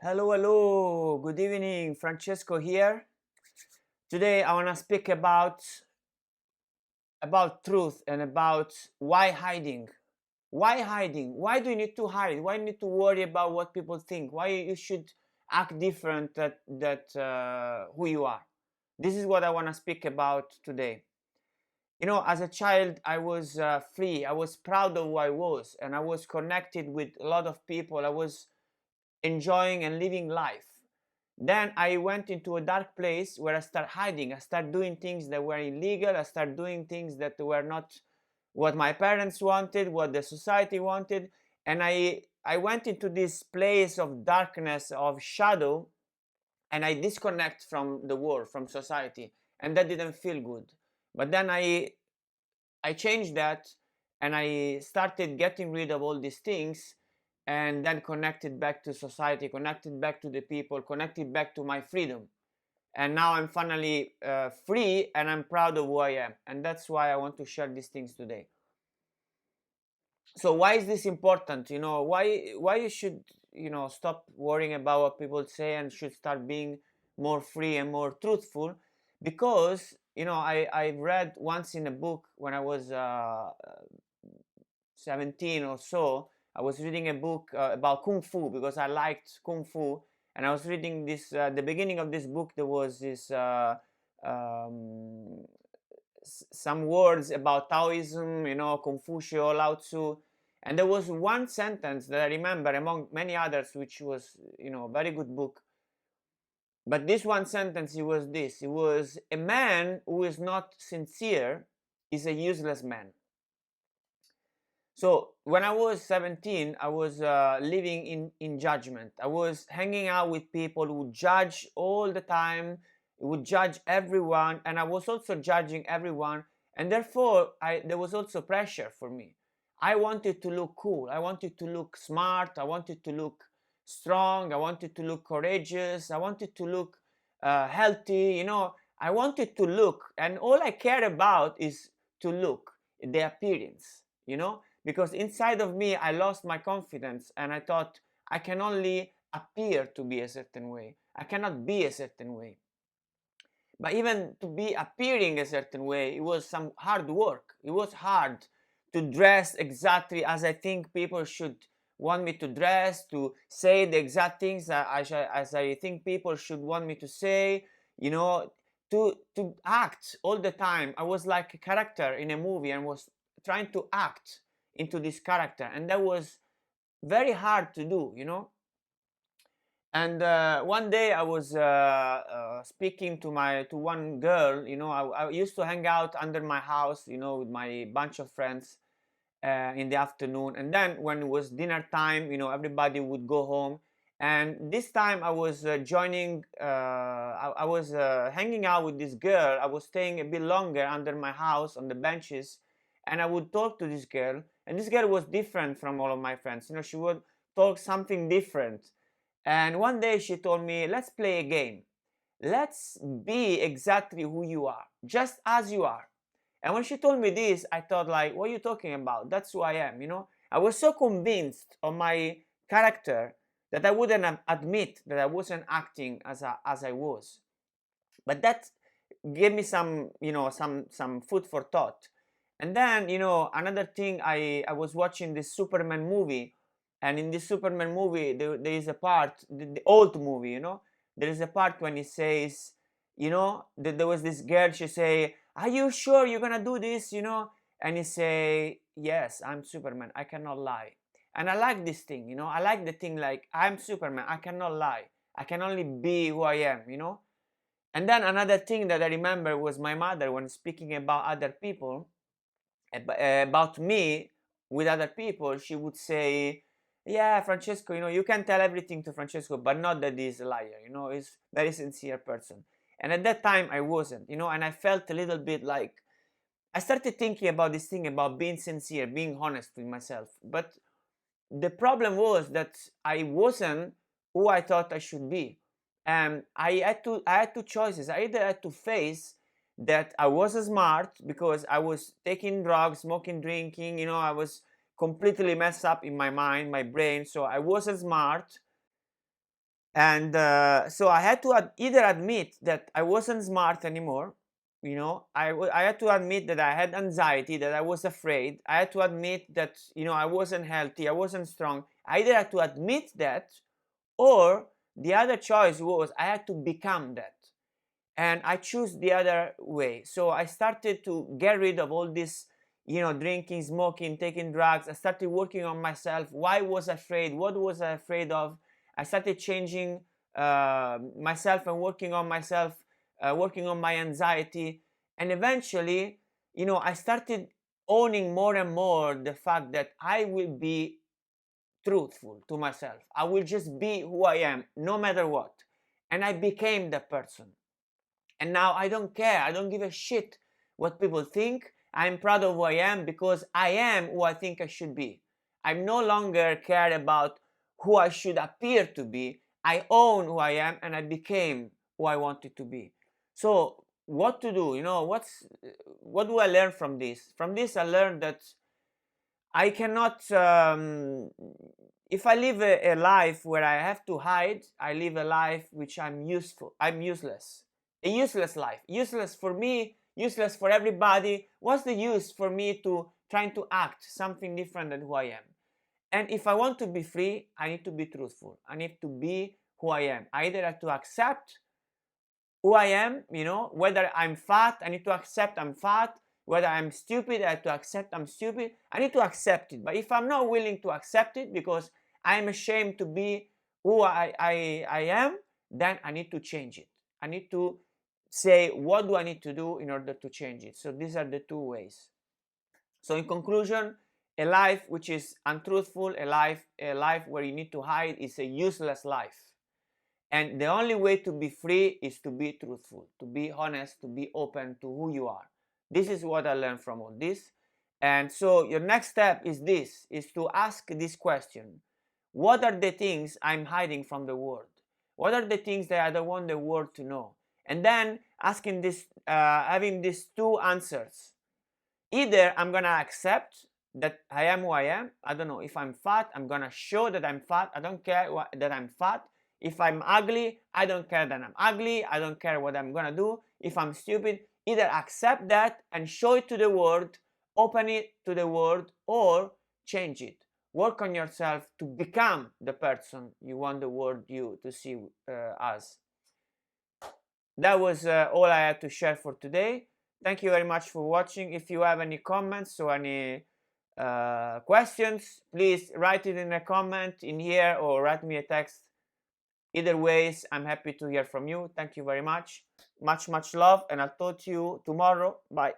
Hello, hello. Good evening. Francesco here. Today I want to speak about truth and about why hiding. Why hiding? Why do you need to hide? Why you need to worry about what people think? Why you should act different that who you are? This is what I want to speak about today. As a child, I was free. I was proud of who I was, and I was connected with a lot of people. I was enjoying and living life. Then I went into a dark place where I started hiding. I started doing things that were illegal. I started doing things that were not what my parents wanted, what the society wanted. And I went into this place of darkness, of shadow, and I disconnect from the world, from society. And that didn't feel good. But then I changed that, and I started getting rid of all these things, and then connected back to society, connected back to the people, connected back to my freedom. And now I'm finally free, and I'm proud of who I am. And that's why I want to share these things today. So why is this important? Why you should stop worrying about what people say and should start being more free and more truthful. Because I read once in a book when I was 17 or so. I was reading a book about kung fu because I liked kung fu, and I was reading this. The beginning of this book, there was this um, some words about Taoism, Confucius, Lao Tzu, and there was one sentence that I remember among many others, which was a very good book. But this one sentence, it was this: it was, a man who is not sincere is a useless man. So when I was 17, I was living in judgment. I was hanging out with people who judge all the time, would judge everyone, and I was also judging everyone. And therefore, there was also pressure for me. I wanted to look cool. I wanted to look smart. I wanted to look strong. I wanted to look courageous. I wanted to look healthy. I wanted to look, and all I care about is to look, the appearance. Because inside of me I lost my confidence, and I thought I can only appear to be a certain way. I cannot be a certain way. But even to be appearing a certain way, it was some hard work. It was hard to dress exactly as I think people should want me to dress, to say the exact things as I think people should want me to say, to act all the time. I was like a character in a movie and was trying to act into this character, and that was very hard to do. And one day I was speaking to one girl. I used to hang out under my house, with my bunch of friends in the afternoon, and then when it was dinner time, everybody would go home. And this time I was joining I was hanging out with this girl. I was staying a bit longer under my house on the benches, and I would talk to this girl, and this girl was different from all of my friends. She would talk something different. And one day she told me, let's play a game. Let's be exactly who you are, just as you are. And when she told me this, I thought, like, what are you talking about? That's who I am. I was so convinced of my character that I wouldn't admit that I wasn't acting as I was. But that gave me some food for thought. And then, another thing, I was watching this Superman movie, and in this Superman movie, there is a part, the old movie, there is a part when he says, that there was this girl. She say, "Are you sure you're gonna do this?" And he say, "Yes, I'm Superman. I cannot lie." And I like this thing. I like the thing, like, I'm Superman. I cannot lie. I can only be who I am. And then another thing that I remember was my mother, when speaking about other people, about me with other people, she would say, "Yeah, Francesco, you can tell everything to Francesco, but not that he's a liar. He's a very sincere person." And at that time I wasn't, and I felt a little bit like, I started thinking about this thing about being sincere, being honest with myself. But the problem was that I wasn't who I thought I should be. And I had two choices. I either had to face that I wasn't smart because I was taking drugs, smoking, drinking. I was completely messed up in my mind, my brain. So I wasn't smart. And so I had to either admit that I wasn't smart anymore. You know, I had to admit that I had anxiety, that I was afraid. I had to admit that, you know, I wasn't healthy, I wasn't strong. I either had to admit that, or the other choice was I had to become that. And I choose the other way. So I started to get rid of all this, you know, drinking, smoking, taking drugs. I started working on myself. Why was I afraid? What was I afraid of? I started changing myself and working on myself, working on my anxiety. And eventually, you know, I started owning more and more the fact that I will be truthful to myself. I will just be who I am, no matter what. And I became that person. And now I don't care. I don't give a shit what people think. I'm proud of who I am because I am who I think I should be. I no longer care about who I should appear to be. I own who I am and I became who I wanted to be. So what to do? You know, what do I learn from this? From this I learned that I cannot, if I live a life where I have to hide, I live a life which I'm useless. A useless life. Useless for me, useless for everybody. What's the use for me to trying to act something different than who I am? And if I want to be free, I need to be truthful. I need to be who I am. I either have to accept who I am, you know, whether I'm fat, I need to accept I'm fat. Whether I'm stupid, I have to accept I'm stupid. I need to accept it. But if I'm not willing to accept it because I'm ashamed to be who I am, then I need to change it. I need to say, what do I need to do in order to change it? So these are the two ways. So in conclusion, a life which is untruthful, a life where you need to hide, is a useless life. And the only way to be free is to be truthful, to be honest, to be open to who you are. This is what I learned from all this. And so your next step is this, is to ask this question. What are the things I'm hiding from the world? What are the things that I don't want the world to know? And then asking this, having these two answers. Either I'm gonna accept that I am who I am. I don't know, if I'm fat, I'm gonna show that I'm fat. I don't care that I'm fat. If I'm ugly, I don't care that I'm ugly. I don't care what I'm gonna do. If I'm stupid, either accept that and show it to the world, open it to the world, or change it. Work on yourself to become the person you want the world you to see as. That was all I had to share for today. Thank you very much for watching. If you have any comments or any questions, please write it in a comment in here or write me a text. Either ways, I'm happy to hear from you. Thank you very much. Much love, and I'll talk to you tomorrow. Bye.